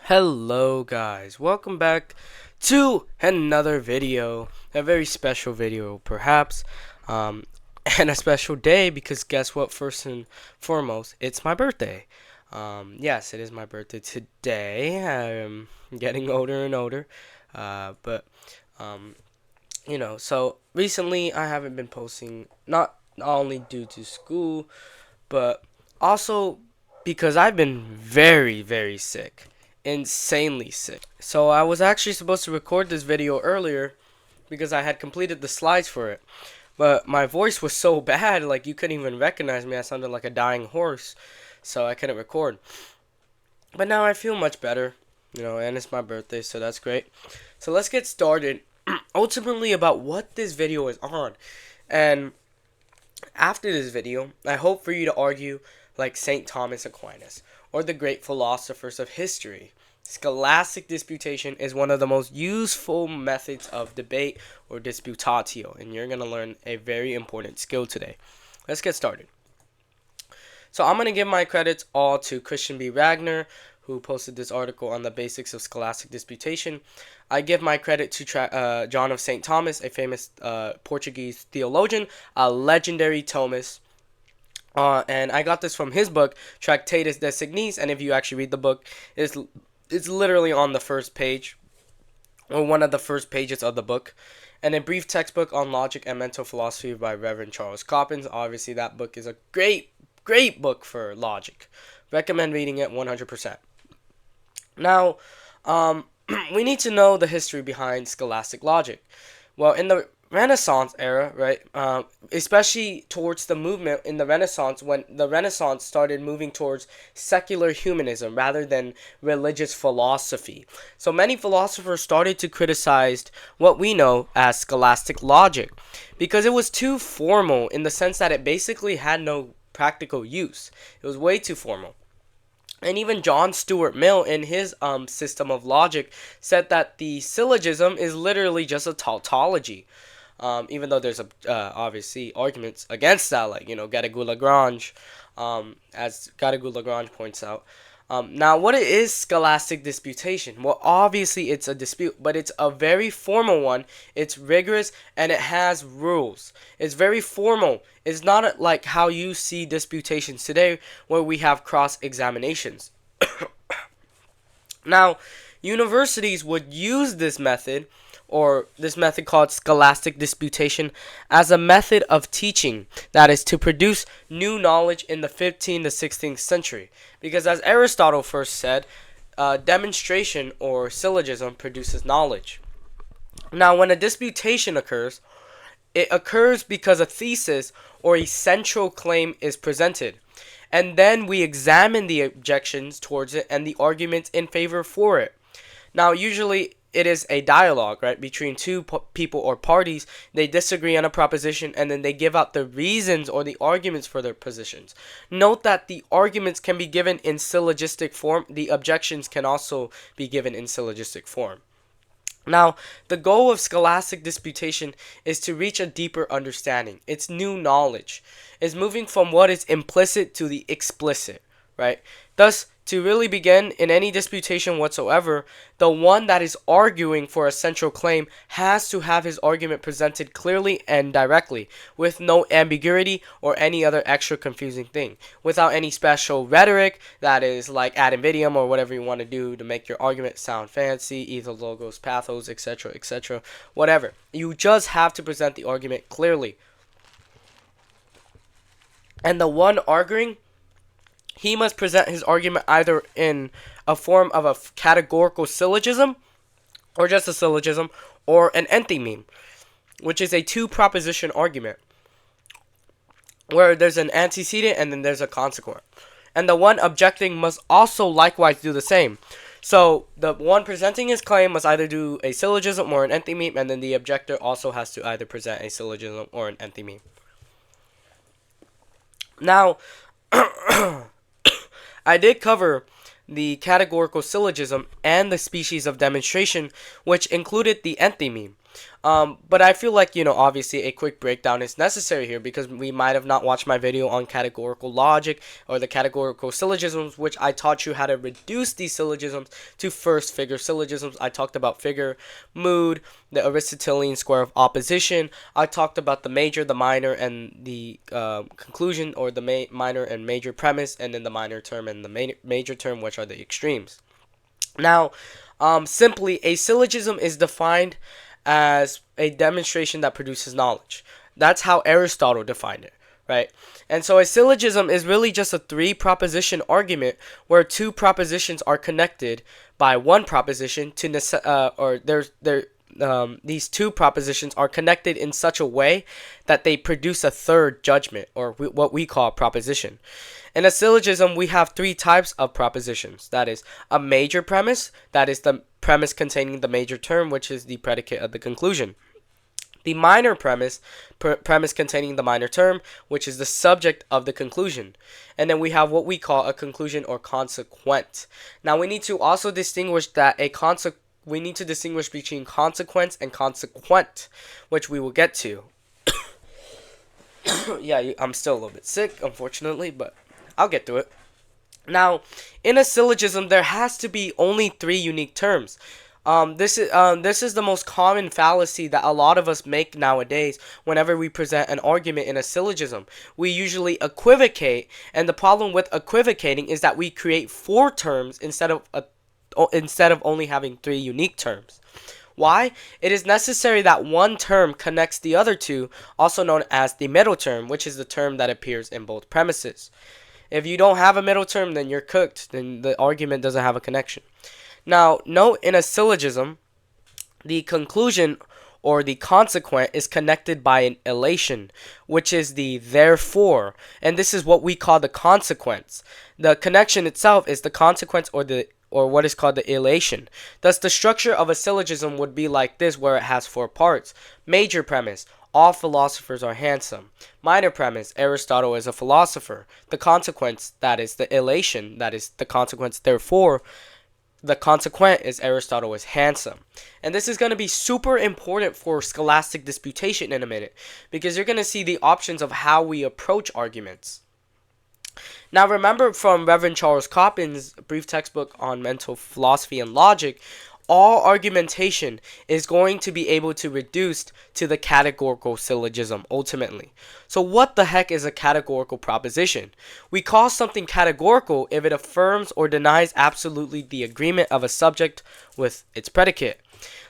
Hello guys, welcome back to another video, a very special video perhaps, um, and a special day because guess what, first and foremost, it's my birthday. Yes, it is my birthday today. I'm getting older and older, but um, so recently I haven't been posting, not only due to school, but also because I've been very, very sick. Insanely sick. So I was actually supposed to record this video earlier because I had completed the slides for it. But my voice was so bad, like you couldn't even recognize me. I sounded like a dying horse. So I couldn't record. But now I feel much better, and it's my birthday, so that's great. So let's get started ultimately about what this video is on. And after this video, I hope for you to argue like St. Thomas Aquinas or the great philosophers of history. Scholastic disputation is one of the most useful methods of debate or disputatio, and you're going to learn a very important skill today. Let's get started. So I'm going to give my credits all to Christian B. Wagner, who posted this article on the basics of scholastic disputation. I give my credit to John of St. Thomas, a famous Portuguese theologian, a legendary Thomist. And I got this from his book, Tractatus de Signis, and if you actually read the book, it's literally on the first page, or one of the first pages of the book. And a brief textbook on logic and mental philosophy by Reverend Charles Coppens. Obviously, that book is a great book for logic. Recommend reading it 100%. Now, we need to know the history behind scholastic logic. Well, in the Renaissance era, right, especially towards the movement in the Renaissance, when the Renaissance started moving towards secular humanism rather than religious philosophy. So many philosophers started to criticize what we know as scholastic logic because it was too formal in the sense that it basically had no practical use. It was way too formal. And even John Stuart Mill, in his system of logic, said that the syllogism is literally just a tautology. Even though there's obviously arguments against that, like Garrigou-Lagrange, as Garrigou-Lagrange points out. Now, what is scholastic disputation? Well, obviously it's a dispute, but it's a very formal one. It's rigorous and it has rules. It's very formal. It's not like how you see disputations today, where we have cross-examinations. Now, universities would use this method, or this method called scholastic disputation, as a method of teaching, that is, to produce new knowledge in the 15th to 16th century. Because as Aristotle first said, demonstration or syllogism produces knowledge. Now, when a disputation occurs, it occurs because a thesis or a central claim is presented. And then we examine the objections towards it and the arguments in favor for it. Now, usually it is a dialogue, right, between two people or parties. They disagree on a proposition and then they give out the reasons or the arguments for their positions. Note that the arguments can be given in syllogistic form. The objections can also be given in syllogistic form. Now, the goal of scholastic disputation is to reach a deeper understanding. It's new knowledge. It's moving from what is implicit to the explicit, right? Thus, to really begin in any disputation whatsoever, the one that is arguing for a central claim has to have his argument presented clearly and directly, with no ambiguity or any other extra confusing thing, without any special rhetoric that is like ad infinitum or whatever you want to do to make your argument sound fancy, either logos, pathos, etc., whatever. You just have to present the argument clearly. And the one arguing, he must present his argument either in a form of a categorical syllogism, or just a syllogism, or an enthymeme, which is a two-proposition argument, where there's an antecedent and then there's a consequent. And the one objecting must also likewise do the same. So the one presenting his claim must either do a syllogism or an enthymeme, and then the objector also has to either present a syllogism or an enthymeme. Now, I did cover the categorical syllogism and the species of demonstration, which included the enthymeme. But I feel like, obviously a quick breakdown is necessary here because we might have not watched my video on categorical logic or the categorical syllogisms, which I taught you how to reduce these syllogisms to first figure syllogisms. I talked about figure, mood, the Aristotelian square of opposition. I talked about the major, the minor, and the conclusion, or the minor and major premise, and then the minor term and the major term, which are the extremes. Now, simply, a syllogism is defined as a demonstration that produces knowledge. That's how Aristotle defined it, right? And so a syllogism is really just a three-proposition argument where two propositions are connected by one proposition these two propositions are connected in such a way that they produce a third judgment, or what we call a proposition. In a syllogism, we have three types of propositions. That is a major premise, that is the premise containing the major term, which is the predicate of the conclusion. The minor premise containing the minor term, which is the subject of the conclusion. And then we have what we call a conclusion or consequent. Now we need to also distinguish that we need to distinguish between consequence and consequent, which we will get to. Yeah, I'm still a little bit sick, unfortunately, but I'll get through it. Now, in a syllogism, there has to be only three unique terms. This is the most common fallacy that a lot of us make nowadays whenever we present an argument in a syllogism. We usually equivocate, and the problem with equivocating is that we create four terms instead of only having three unique terms. Why? It is necessary that one term connects the other two, also known as the middle term, which is the term that appears in both premises. If you don't have a middle term, then you're cooked. Then the argument doesn't have a connection. Now, note in a syllogism, the conclusion or the consequent is connected by an elation, which is the therefore, and this is what we call the consequence. The connection itself is the consequence or what is called the elation. Thus, the structure of a syllogism would be like this, where it has four parts. Major premise: all philosophers are handsome. Minor premise: Aristotle is a philosopher. The consequence, that is the elation, that is the consequence, therefore, the consequent is Aristotle is handsome. And this is going to be super important for Scholastic Disputation in a minute, because you're going to see the options of how we approach arguments. Now, remember from Reverend Charles Coppin's brief textbook on mental philosophy and logic, all argumentation is going to be able to reduce to the categorical syllogism ultimately. So what the heck is a categorical proposition? We call something categorical if it affirms or denies absolutely the agreement of a subject with its predicate.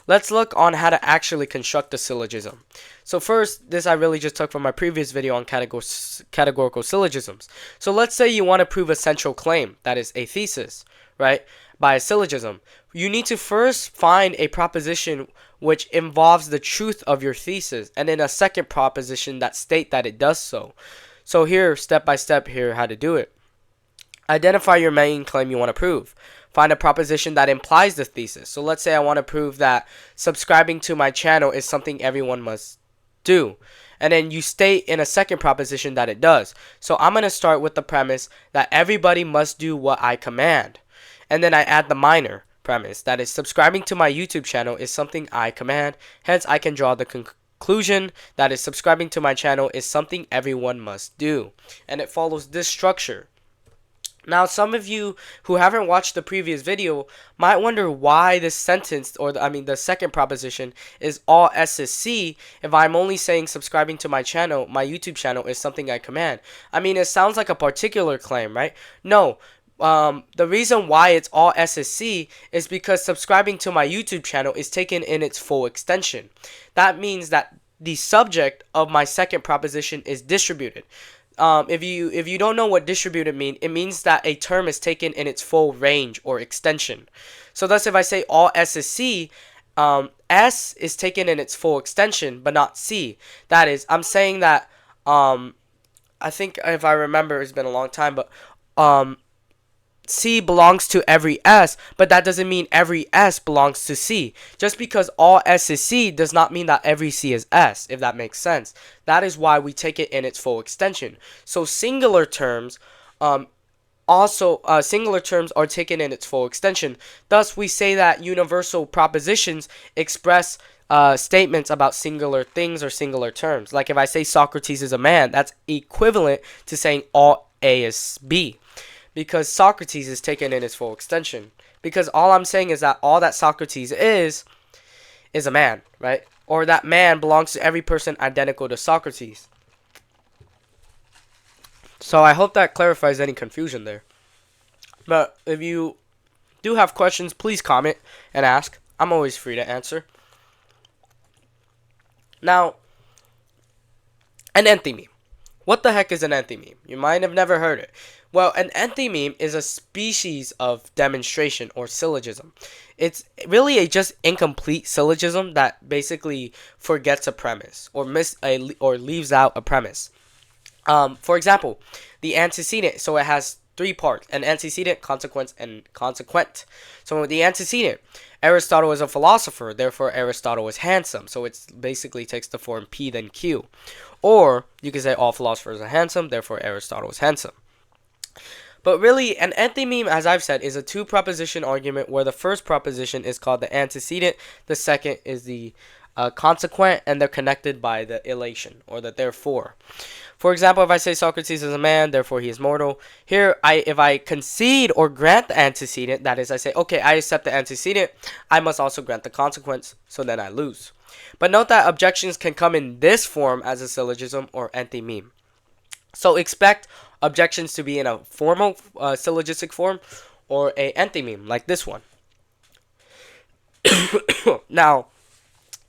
Let's look on how to actually construct a syllogism. So first, this I really just took from my previous video on categorical syllogisms. So let's say you want to prove a central claim, that is a thesis, right, by a syllogism. You need to first find a proposition which involves the truth of your thesis, and then a second proposition that state that it does so. So here, step by step here, how to do it. Identify your main claim you want to prove. Find a proposition that implies the thesis. So let's say I want to prove that subscribing to my channel is something everyone must do. And then you state in a second proposition that it does. So I'm going to start with the premise that everybody must do what I command. And then I add the minor premise, that is, subscribing to my YouTube channel is something I command. Hence, I can draw the conclusion, that is, subscribing to my channel is something everyone must do. And it follows this structure. Now, some of you who haven't watched the previous video might wonder why this sentence, or the second proposition, is all S is C if I'm only saying subscribing to my channel, my YouTube channel, is something I command. I mean, it sounds like a particular claim, right? No. The reason why it's all S is C is because subscribing to my YouTube channel is taken in its full extension. That means that the subject of my second proposition is distributed. If you don't know what distributed means, it means that a term is taken in its full range or extension. So thus, if I say all S is C, S is taken in its full extension, but not C. That is, I'm saying that, I think if I remember, it's been a long time, but C belongs to every S, but that doesn't mean every S belongs to C. Just because all S is C does not mean that every C is S, if that makes sense. That is why we take it in its full extension. So singular terms also singular terms are taken in its full extension. Thus, we say that universal propositions express statements about singular things or singular terms. Like if I say Socrates is a man, that's equivalent to saying all A is B, because Socrates is taken in its full extension. Because all I'm saying is that all that Socrates is a man, right? Or that man belongs to every person identical to Socrates. So I hope that clarifies any confusion there. But if you do have questions, please comment and ask. I'm always free to answer. Now, an enthymeme. What the heck is an enthymeme? You might have never heard it. Well, an enthymeme is a species of demonstration or syllogism. It's really a just incomplete syllogism that basically forgets a premise or leaves out a premise. For example, the antecedent. So it has three parts: an antecedent, consequence, and consequent. So the antecedent, Aristotle is a philosopher, therefore Aristotle is handsome. So it basically takes the form P then Q. Or you can say all philosophers are handsome, therefore Aristotle is handsome. But really, an enthymeme, as I've said, is a two-proposition argument where the first proposition is called the antecedent, the second is the consequent, and they're connected by the elation, or the therefore. For example, if I say Socrates is a man, therefore he is mortal. Here, if I concede or grant the antecedent, that is, I say, okay, I accept the antecedent, I must also grant the consequence, so then I lose. But note that objections can come in this form as a syllogism or enthymeme. So expect objections to be in a formal syllogistic form or a enthymeme like this one. Now,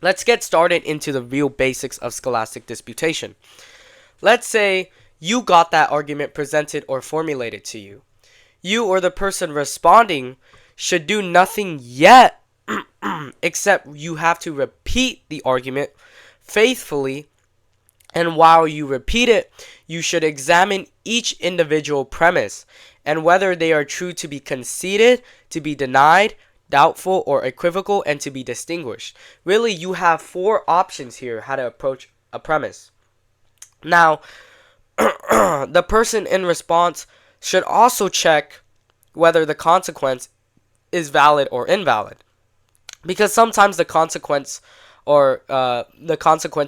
let's get started into the real basics of scholastic disputation. Let's say you got that argument presented or formulated to you. You or the person responding should do nothing yet except you have to repeat the argument faithfully, and while you repeat it, you should examine each individual premise and whether they are true to be conceded, to be denied, doubtful, or equivocal, and to be distinguished. Really, you have four options here how to approach a premise. Now, the person in response should also check whether the consequence is valid or invalid, because sometimes the consequence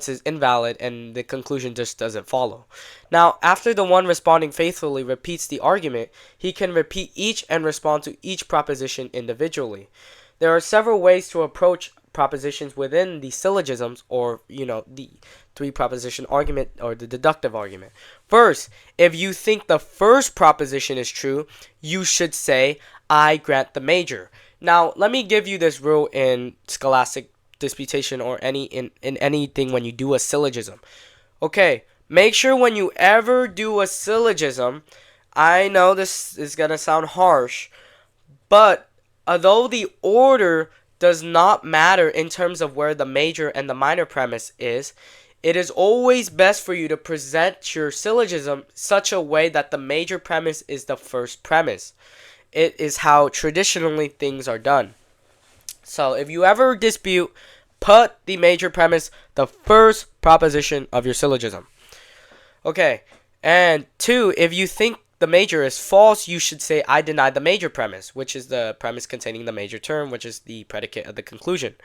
is invalid and the conclusion just doesn't follow. Now, after the one responding faithfully repeats the argument, he can repeat each and respond to each proposition individually. There are several ways to approach propositions within the syllogisms, or the three proposition argument or the deductive argument. First, if you think the first proposition is true, you should say, I grant the major. Now, let me give you this rule in scholastic disputation or in anything when you do a syllogism. Okay, make sure when you ever do a syllogism, I know this is gonna sound harsh, but although the order does not matter in terms of where the major and the minor premise is, it is always best for you to present your syllogism such a way that the major premise is the first premise. It is how traditionally things are done. So if you ever dispute, put the major premise the first proposition of your syllogism. Okay, and two, if you think the major is false, you should say, I deny the major premise, which is the premise containing the major term, which is the predicate of the conclusion.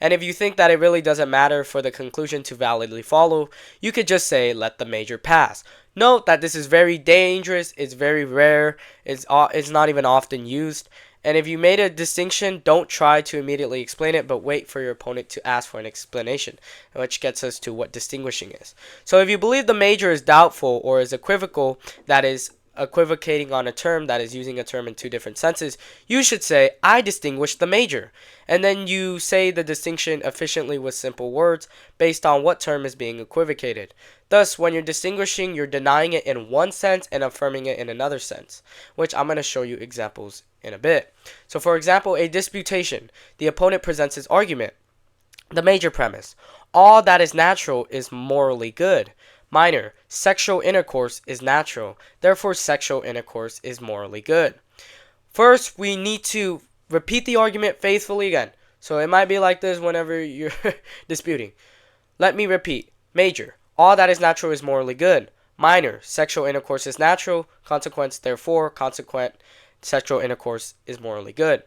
And if you think that it really doesn't matter for the conclusion to validly follow, you could just say, let the major pass. Note that this is very dangerous, it's very rare, it's not even often used. And if you made a distinction, don't try to immediately explain it, but wait for your opponent to ask for an explanation, which gets us to what distinguishing is. So if you believe the major is doubtful or is equivocal, that is, equivocating on a term, that is using a term in two different senses, you should say, I distinguish the major. And then you say the distinction efficiently with simple words based on what term is being equivocated. Thus, when you're distinguishing, you're denying it in one sense and affirming it in another sense, which I'm going to show you examples in a bit. So for example, a disputation. The opponent presents his argument. The major premise: all that is natural is morally good. Minor: sexual intercourse is natural, therefore sexual intercourse is morally good. First, we need to repeat the argument faithfully again. So it might be like this whenever you're disputing. Let me repeat. Major: all that is natural is morally good. minor, sexual intercourse is natural, consequence, therefore, consequent, sexual intercourse is morally good.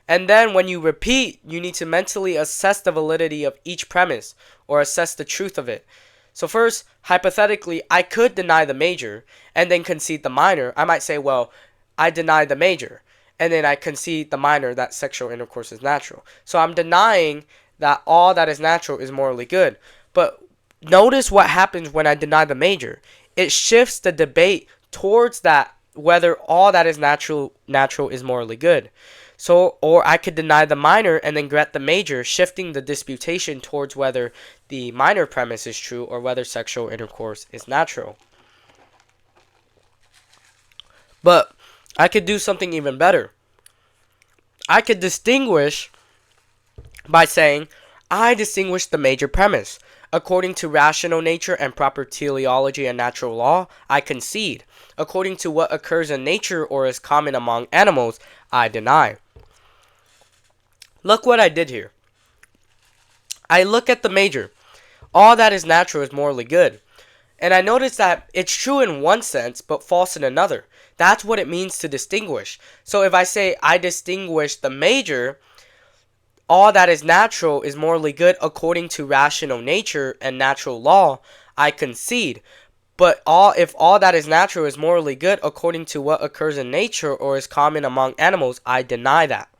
And then when you repeat, you need to mentally assess the validity of each premise or assess the truth of it. So first, hypothetically, I could deny the major and then concede the minor. I might say, well, I deny the major and then I concede the minor that sexual intercourse is natural. So I'm denying that all that is natural is morally good. But notice what happens when I deny the major. It shifts the debate towards that whether all that is natural is morally good. So, or I could deny the minor and then grant the major, shifting the disputation towards whether the minor premise is true or whether sexual intercourse is natural. But I could do something even better. I could distinguish by saying, I distinguish the major premise. According to rational nature and proper teleology and natural law, I concede. According to what occurs in nature or is common among animals, I deny. Look what I did here. I look at the major. All that is natural is morally good. And I notice that it's true in one sense, but false in another. That's what it means to distinguish. So if I say I distinguish the major, all that is natural is morally good according to rational nature and natural law, I concede. But if all that is natural is morally good according to what occurs in nature or is common among animals, I deny that.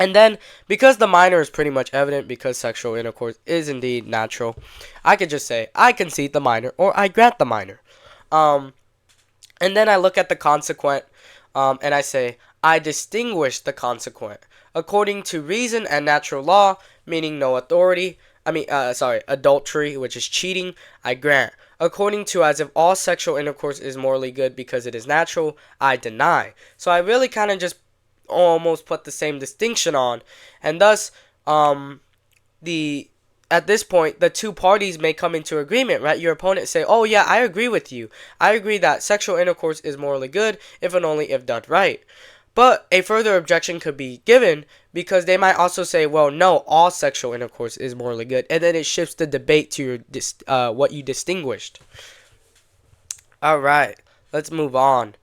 And then, because the minor is pretty much evident, because sexual intercourse is indeed natural, I could just say, I concede the minor, or I grant the minor. And then I look at the consequent, and I say, I distinguish the consequent. According to reason and natural law, meaning no adultery, which is cheating, I grant. According to as if all sexual intercourse is morally good because it is natural, I deny. So I really kind of just almost put the same distinction on, and thus at this point the two parties may come into agreement, right? Your opponent say, oh yeah, I agree with you. I agree that sexual intercourse is morally good if and only if done right. But a further objection could be given because they might also say, well, no, all sexual intercourse is morally good, and then it shifts the debate to your what you distinguished. All right, let's move on.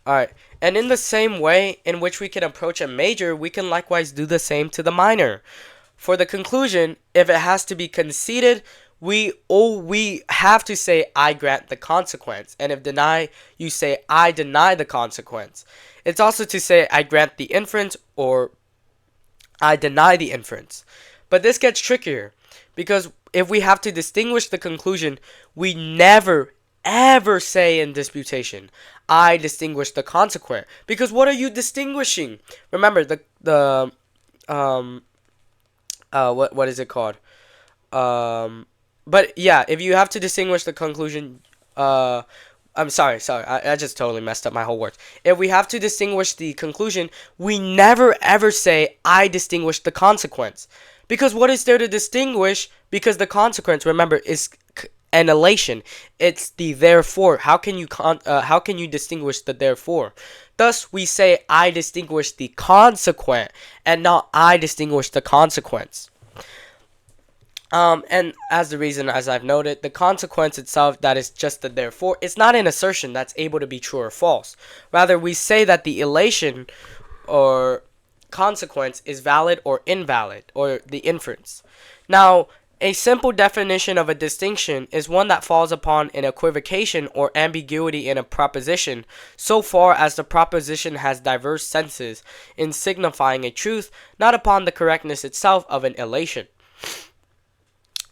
Alright, and in the same way in which we can approach a major, we can likewise do the same to the minor. For the conclusion, if it has to be conceded, we have to say, I grant the consequence. And if deny, you say, I deny the consequence. It's also to say, I grant the inference or I deny the inference. But this gets trickier because if we have to distinguish the conclusion, we never ever say in disputation, I distinguish the consequent, because what are you distinguishing? Remember what is it called? But yeah, if you have to distinguish the conclusion, I'm sorry, I just totally messed up my whole words. If we have to distinguish the conclusion, we never ever say I distinguish the consequence, because what is there to distinguish? Because the consequence, remember, is an elation. It's the therefore. How can you distinguish the therefore? Thus, we say I distinguish the consequent and not I distinguish the consequence. And as the reason, as I've noted, the consequence itself, that is just the therefore, it's not an assertion that's able to be true or false. Rather, we say that the elation or consequence is valid or invalid, or the inference. Now, a simple definition of a distinction is one that falls upon an equivocation or ambiguity in a proposition, so far as the proposition has diverse senses in signifying a truth, not upon the correctness itself of an elation.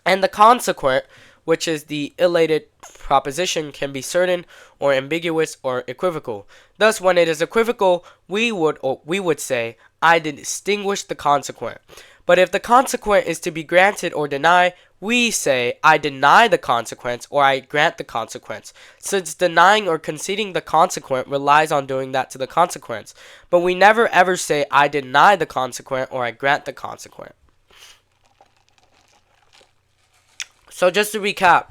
And the consequent, which is the elated proposition, can be certain or ambiguous or equivocal. Thus, when it is equivocal, we would say, I distinguish the consequent. But if the consequent is to be granted or denied, we say, I deny the consequence or I grant the consequence, since denying or conceding the consequent relies on doing that to the consequence. But we never ever say, I deny the consequent or I grant the consequent. So just to recap,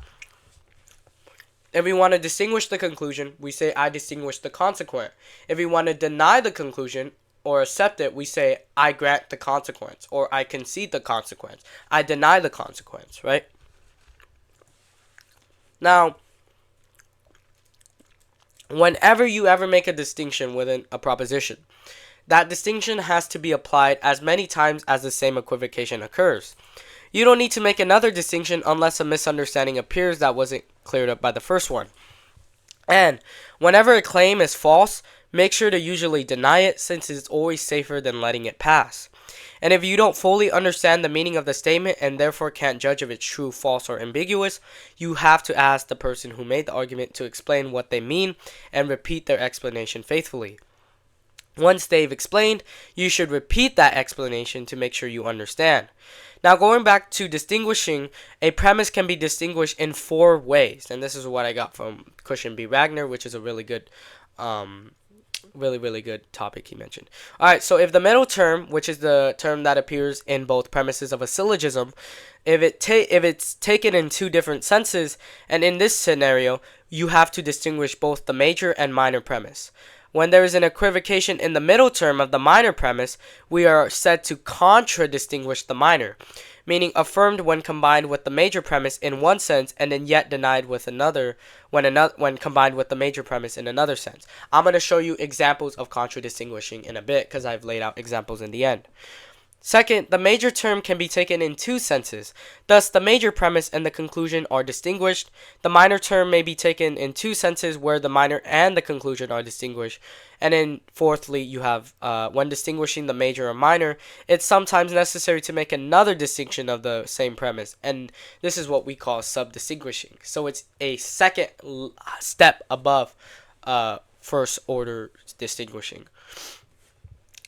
if we want to distinguish the conclusion, we say, I distinguish the consequent. If we want to deny the conclusion or accept it, we say, I grant the consequence, or I concede the consequence. I deny the consequence, right? Now, Whenever you ever make a distinction within a proposition, that distinction has to be applied as many times as the same equivocation occurs. You don't need to make another distinction unless a misunderstanding appears that wasn't cleared up by the first one. And whenever a claim is false, make sure to usually deny it, since it's always safer than letting it pass. And if you don't fully understand the meaning of the statement and therefore can't judge if it's true, false, or ambiguous, you have to ask the person who made the argument to explain what they mean and repeat their explanation faithfully. Once they've explained, you should repeat that explanation to make sure you understand. Now, going back to distinguishing, a premise can be distinguished in 4 ways. And this is what I got from Cushion B. Wagner, which is a really good really good topic he mentioned. Alright, so if the middle term, which is the term that appears in both premises of a syllogism, if it's taken in 2 different senses, and in this scenario, you have to distinguish both the major and minor premise. When there is an equivocation in the middle term of the minor premise, we are said to contradistinguish the minor, meaning affirmed when combined with the major premise in one sense and then yet denied with another when combined with the major premise in another sense. I'm going to show you examples of contradistinguishing in a bit because I've laid out examples in the end. Second, the major term can be taken in 2 senses. Thus, the major premise and the conclusion are distinguished. The minor term may be taken in 2 senses where the minor and the conclusion are distinguished. And then, fourthly, you have when distinguishing the major or minor, it's sometimes necessary to make another distinction of the same premise. And this is what we call sub-distinguishing. So it's a second step above first order distinguishing.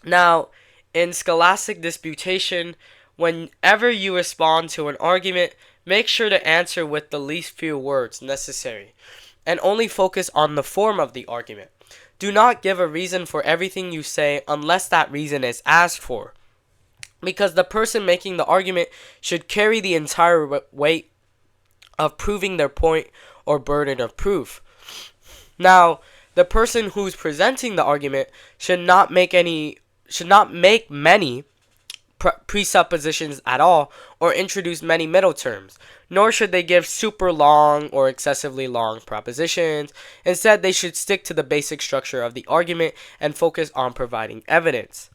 Now, in Scholastic Disputation, whenever you respond to an argument, make sure to answer with the least few words necessary, and only focus on the form of the argument. Do not give a reason for everything you say unless that reason is asked for, because the person making the argument should carry the entire weight of proving their point or burden of proof. Now, the person who's presenting the argument should not make many presuppositions at all or introduce many middle terms, nor should they give super long or excessively long propositions. Instead, they should stick to the basic structure of the argument and focus on providing evidence.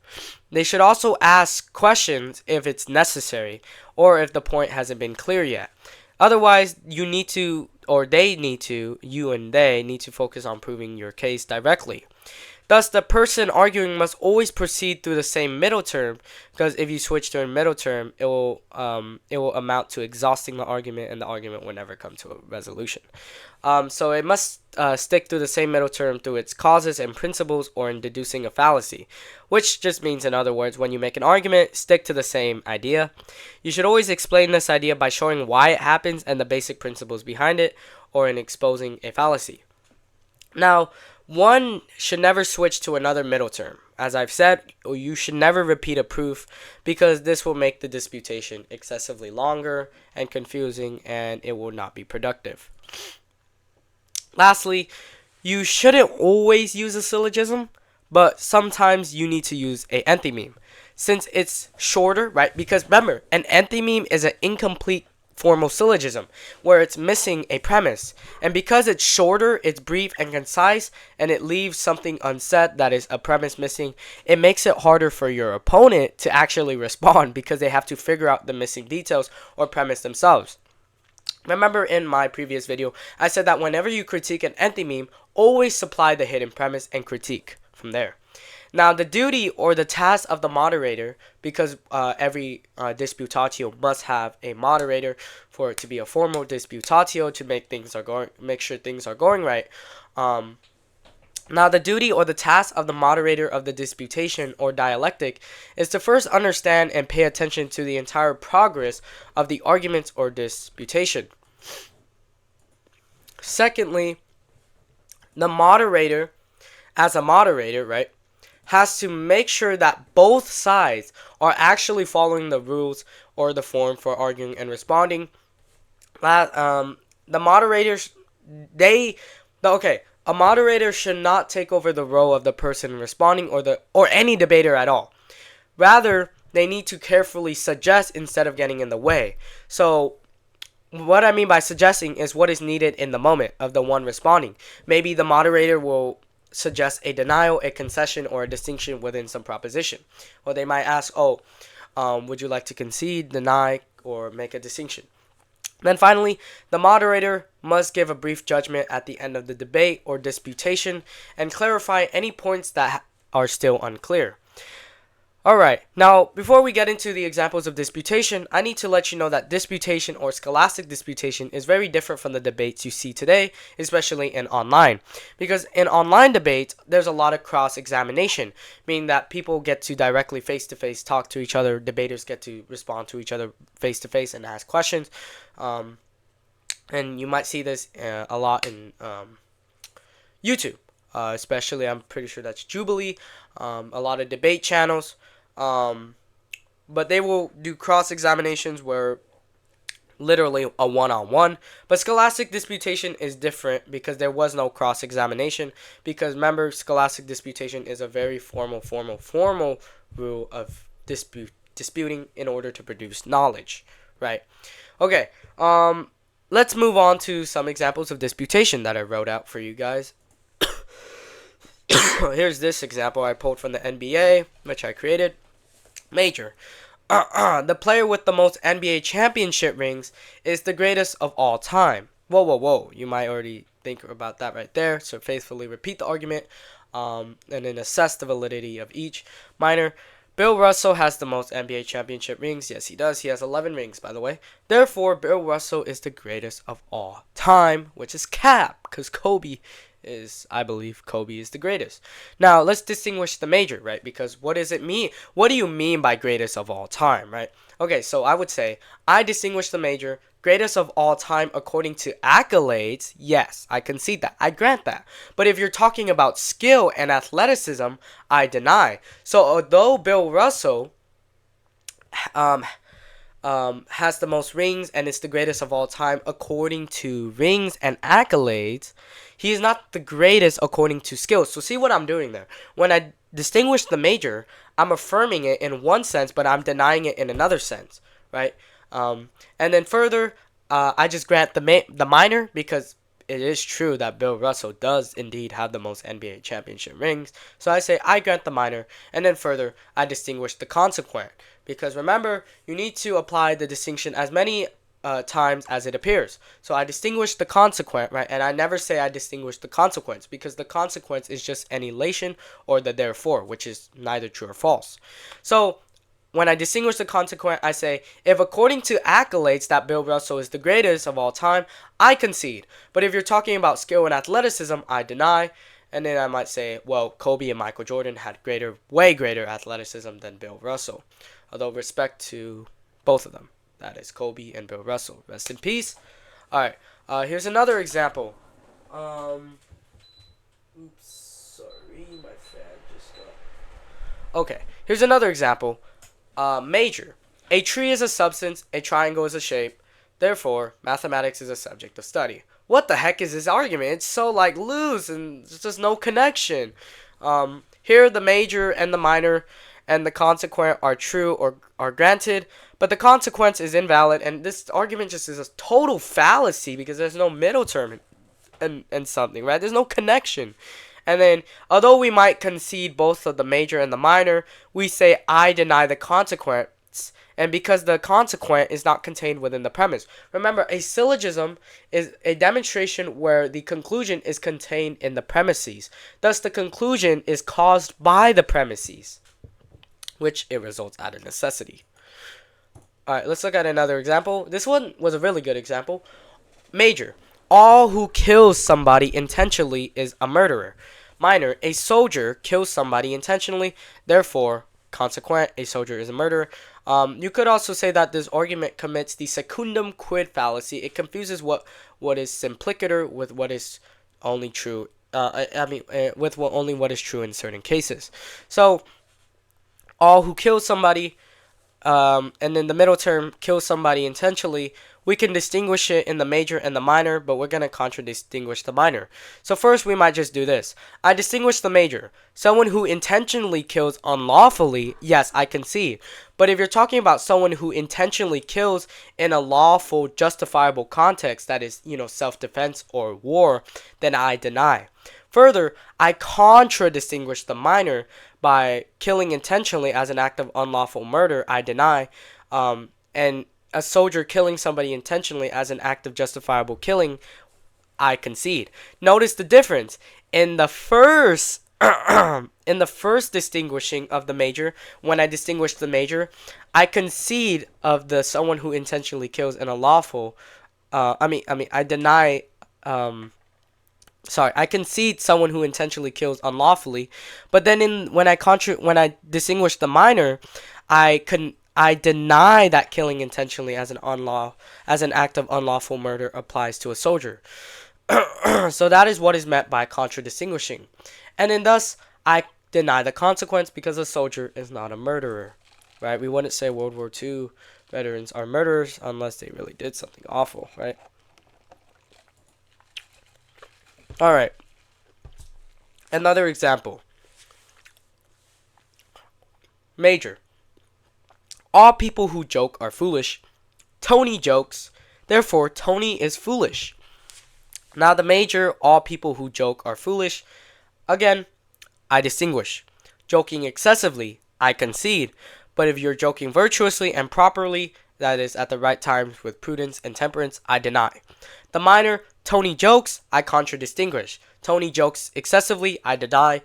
They should also ask questions if it's necessary or if the point hasn't been clear yet. Otherwise, you and they need to focus on proving your case directly. Thus, the person arguing must always proceed through the same middle term, because if you switch to a middle term, it will amount to exhausting the argument, and the argument will never come to a resolution. So it must stick through the same middle term through its causes and principles, or in deducing a fallacy, which just means, in other words, when you make an argument, stick to the same idea. You should always explain this idea by showing why it happens and the basic principles behind it, or in exposing a fallacy. Now, one should never switch to another middle term. As I've said, you should never repeat a proof, because this will make the disputation excessively longer and confusing, and it will not be productive. Lastly, you shouldn't always use a syllogism, but sometimes you need to use an enthymeme, since it's shorter, right? Because remember, an enthymeme is an incomplete formal syllogism where it's missing a premise, and because it's shorter, it's brief and concise, and it leaves something unsaid that is a premise missing, it makes it harder for your opponent to actually respond, because they have to figure out the missing details or premise themselves. Remember, in my previous video, I said that whenever you critique an enthymeme, always supply the hidden premise and critique from there. Now, the duty or the task of the moderator, because every disputatio must have a moderator for it to be a formal disputatio, to make sure things are going right. Now, the duty or the task of the moderator of the disputation or dialectic is to first understand and pay attention to the entire progress of the arguments or disputation. Secondly, the moderator, as a moderator, right, has to make sure that both sides are actually following the rules or the form for arguing and responding. The moderators, a moderator should not take over the role of the person responding or any debater at all. Rather, they need to carefully suggest instead of getting in the way. So, what I mean by suggesting is what is needed in the moment of the one responding. Maybe the moderator will suggest a denial, a concession, or a distinction within some proposition. Or they might ask, would you like to concede, deny, or make a distinction? Then finally, the moderator must give a brief judgment at the end of the debate or disputation and clarify any points that are still unclear. Alright, now before we get into the examples of disputation, I need to let you know that disputation or scholastic disputation is very different from the debates you see today, especially in online. Because in online debates, there's a lot of cross-examination, meaning that people get to directly face-to-face talk to each other, debaters get to respond to each other face-to-face and ask questions. And you might see this a lot in YouTube. Especially, I'm pretty sure that's Jubilee, a lot of debate channels. But they will do cross-examinations where literally a one-on-one. But scholastic disputation is different because there was no cross-examination. Because remember, scholastic disputation is a very formal rule of disputing in order to produce knowledge, right? Okay, let's move on to some examples of disputation that I wrote out for you guys. Here's this example I pulled from the NBA, which I created. Major. The player with the most NBA championship rings is the greatest of all time. Whoa. You might already think about that right there. So faithfully repeat the argument and then assess the validity of each. Minor. Bill Russell has the most NBA championship rings. Yes, he does. He has 11 rings, by the way. Therefore, Bill Russell is the greatest of all time, which is cap, because I believe Kobe is the greatest. Now, let's distinguish the major, right? Because what does it mean? What do you mean by greatest of all time, right? Okay, so I would say I distinguish the major, greatest of all time according to accolades. Yes, I concede that. I grant that. But if you're talking about skill and athleticism, I deny. So although Bill Russell has the most rings and is the greatest of all time according to rings and accolades, he is not the greatest according to skills. So see what I'm doing there. When I distinguish the major, I'm affirming it in one sense, but I'm denying it in another sense, right? And then further, I just grant the minor because it is true that Bill Russell does indeed have the most NBA championship rings. So I say I grant the minor, and then further, I distinguish the consequent. Because remember, you need to apply the distinction as many times as it appears. So I distinguish the consequent, right? And I never say I distinguish the consequence, because the consequence is just an elation or the therefore, which is neither true or false. So when I distinguish the consequent, I say, if according to accolades that Bill Russell is the greatest of all time, I concede. But if you're talking about skill and athleticism, I deny. And then I might say, well, Kobe and Michael Jordan had way greater athleticism than Bill Russell. Although respect to both of them. That is Kobe and Bill Russell. Rest in peace. Alright, here's another example. Oops, sorry, my fan just got... Okay, here's another example. Major. A tree is a substance, a triangle is a shape. Therefore, mathematics is a subject of study. What the heck is this argument? It's so loose and there's just no connection. Here the major and the minor and the consequent are true or are granted, but the consequence is invalid, and this argument just is a total fallacy because there's no middle term and something, right? There's no connection. And then, although we might concede both of the major and the minor, we say I deny the consequence, and because the consequent is not contained within the premise. Remember, a syllogism is a demonstration where the conclusion is contained in the premises. Thus, the conclusion is caused by the premises, which it results out of necessity. Alright, let's look at another example. This one was a really good example. Major. All who kills somebody intentionally is a murderer. Minor. A soldier kills somebody intentionally. Therefore, consequent, a soldier is a murderer. You could also say that this argument commits the secundum quid fallacy. It confuses what is simplicator with what is only true. With only what is true in certain cases. So, all who kill somebody and then the middle term, kill somebody intentionally, we can distinguish it in the major and the minor, but we're going to contradistinguish the minor. So first we might just do this. I distinguish the major. Someone who intentionally kills unlawfully, yes, I concede. But if you're talking about someone who intentionally kills in a lawful, justifiable context, that is, self-defense or war, then I deny. Further, I contradistinguish the minor by killing intentionally as an act of unlawful murder, I deny, and a soldier killing somebody intentionally as an act of justifiable killing, I concede. Notice the difference. In the first in the first distinguishing of the major, when I distinguish the major, I concede of the someone who intentionally kills in a lawful I deny I concede someone who intentionally kills unlawfully, but then when I distinguish the minor, I deny that killing intentionally as an act of unlawful murder applies to a soldier. So that is what is meant by contradistinguishing. And then thus, I deny the consequence because a soldier is not a murderer. Right? We wouldn't say World War II veterans are murderers unless they really did something awful, right? Alright. Another example. Major. All people who joke are foolish. Tony jokes, therefore Tony is foolish. Now the major, all people who joke are foolish. Again, I distinguish. Joking excessively, I concede. But if you're joking virtuously and properly, that is at the right times with prudence and temperance, I deny. The minor, Tony jokes, I contradistinguish. Tony jokes excessively, I deny.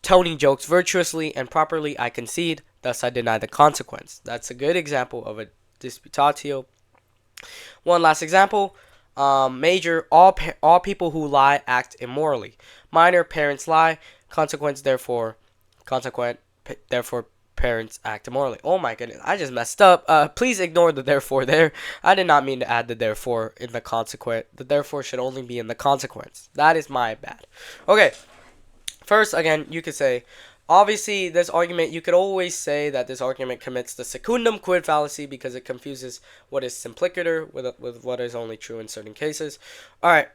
Tony jokes virtuously and properly, I concede. Thus, I deny the consequence. That's a good example of a disputatio. One last example. Major, all people who lie act immorally. Minor, parents lie. Consequent, therefore parents act immorally. Oh my goodness, I just messed up. Please ignore the therefore there. I did not mean to add the therefore in the consequent. The therefore should only be in the consequence. That is my bad. Okay. First, again, you could say, obviously, this argument, you could always say that this argument commits the secundum quid fallacy because it confuses what is simplicator with what is only true in certain cases. Alright.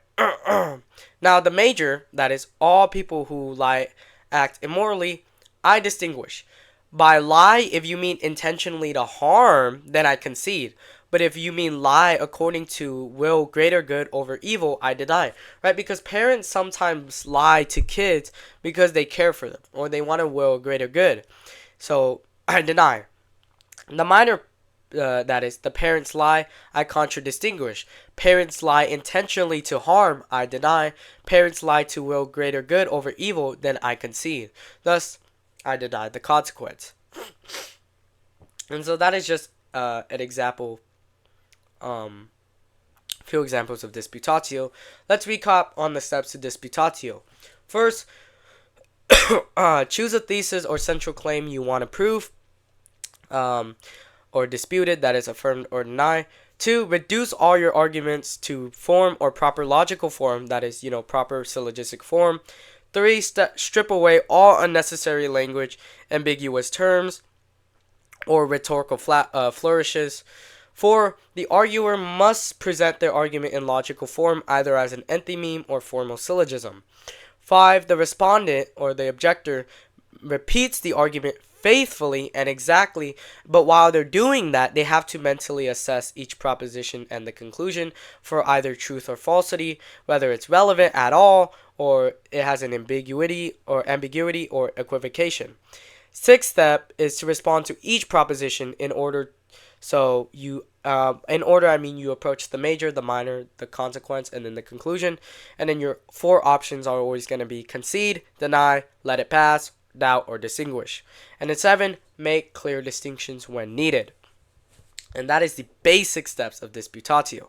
Now, the major, that is, all people who lie act immorally, I distinguish. By lie, if you mean intentionally to harm, then I concede. But if you mean lie according to will greater good over evil, I deny. Right? Because parents sometimes lie to kids because they care for them or they want to will greater good. So I deny. The minor, that is, the parents lie, I contradistinguish. Parents lie intentionally to harm, I deny. Parents lie to will greater good over evil, then I concede. Thus, I deny the consequence. And so that is just an example, few examples of disputatio. Let's recap on the steps to disputatio. First, choose a thesis or central claim you want to prove, or disputed, that is affirmed or denied. 2, reduce all your arguments to form or proper logical form, that is, proper syllogistic form. 3, strip away all unnecessary language, ambiguous terms, or rhetorical flourishes. 4, the arguer must present their argument in logical form, either as an enthymeme or formal syllogism. 5, the respondent, or the objector, repeats the argument faithfully and exactly, but while they're doing that, they have to mentally assess each proposition and the conclusion for either truth or falsity, whether it's relevant at all, or it has an ambiguity or equivocation. 6th step is to respond to each proposition in order. So you approach the major, the minor, the consequence, and then the conclusion. And then your 4 options are always going to be concede, deny, let it pass, doubt, or distinguish. And then 7, make clear distinctions when needed. And that is the basic steps of disputatio.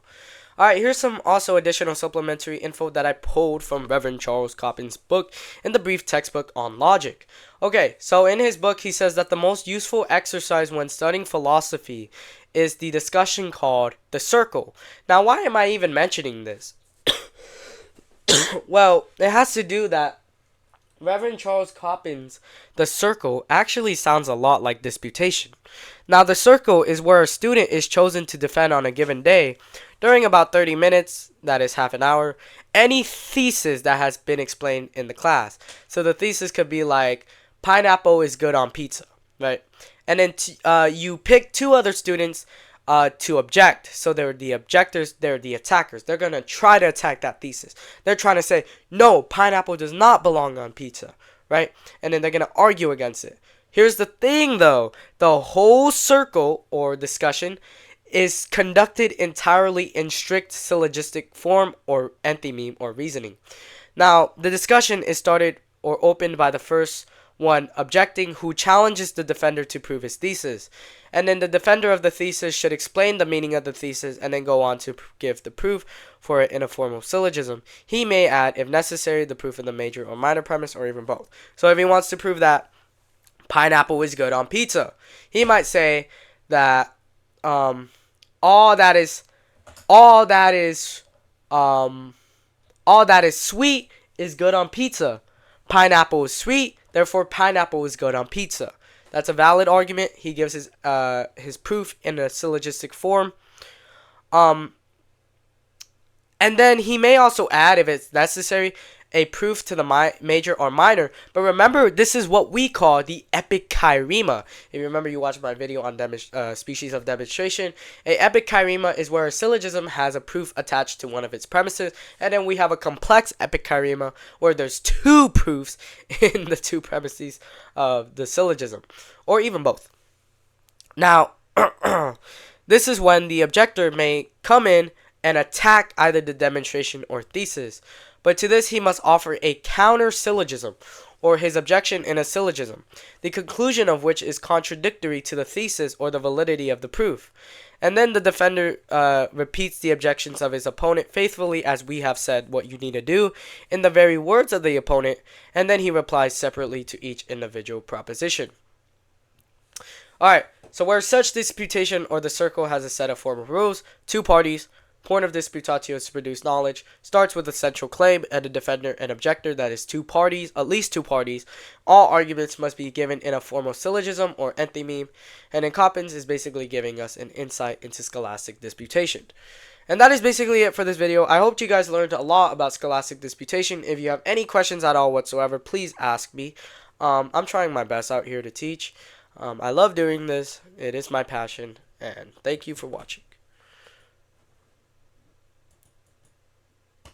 Alright, here's some also additional supplementary info that I pulled from Reverend Charles Coppin's book in the brief textbook on logic. Okay, so in his book, he says that the most useful exercise when studying philosophy is the discussion called the circle. Now, why am I even mentioning this? Well, it has to do that Reverend Charles Coppin's The Circle actually sounds a lot like disputation. Now, the circle is where a student is chosen to defend on a given day, during about 30 minutes, that is half an hour, any thesis that has been explained in the class. So the thesis could be like, pineapple is good on pizza, right? And then you pick two other students to object. So they're the objectors, they're the attackers. They're going to try to attack that thesis. They're trying to say, no, pineapple does not belong on pizza, right? And then they're going to argue against it. Here's the thing, though. The whole circle or discussion is conducted entirely in strict syllogistic form or enthymeme or reasoning. Now, the discussion is started or opened by the first one objecting, who challenges the defender to prove his thesis. And then the defender of the thesis should explain the meaning of the thesis and then go on to give the proof for it in a form of syllogism. He may add, if necessary, the proof of the major or minor premise, or even both. So if he wants to prove that pineapple is good on pizza, he might say that all that is sweet is good on pizza. Pineapple is sweet, therefore pineapple is good on pizza. That's a valid argument. He gives his proof in a syllogistic form. And then he may also add, if it's necessary, a proof to the major or minor. But remember, this is what we call the epikyrema. If you remember, you watched my video on species of demonstration. A epikyrema is where a syllogism has a proof attached to one of its premises. And then we have a complex epikyrema where there's two proofs in the two premises of the syllogism, or even both. Now, this is when the objector may come in and attack either the demonstration or thesis. But to this he must offer a counter-syllogism, or his objection in a syllogism, the conclusion of which is contradictory to the thesis or the validity of the proof. And then the defender repeats the objections of his opponent faithfully, as we have said what you need to do, in the very words of the opponent, and then he replies separately to each individual proposition. Alright, so where such disputation or the circle has a set of formal rules, two parties, point of disputatio is to produce knowledge, starts with a central claim and a defender and objector, that is two parties, at least two parties. All arguments must be given in a formal syllogism or enthymeme, and in Coppins is basically giving us an insight into scholastic disputation. And that is basically it for this video. I hope you guys learned a lot about scholastic disputation. If you have any questions at all whatsoever, please ask me. I'm trying my best out here to teach. I love doing this. It is my passion, and thank you for watching.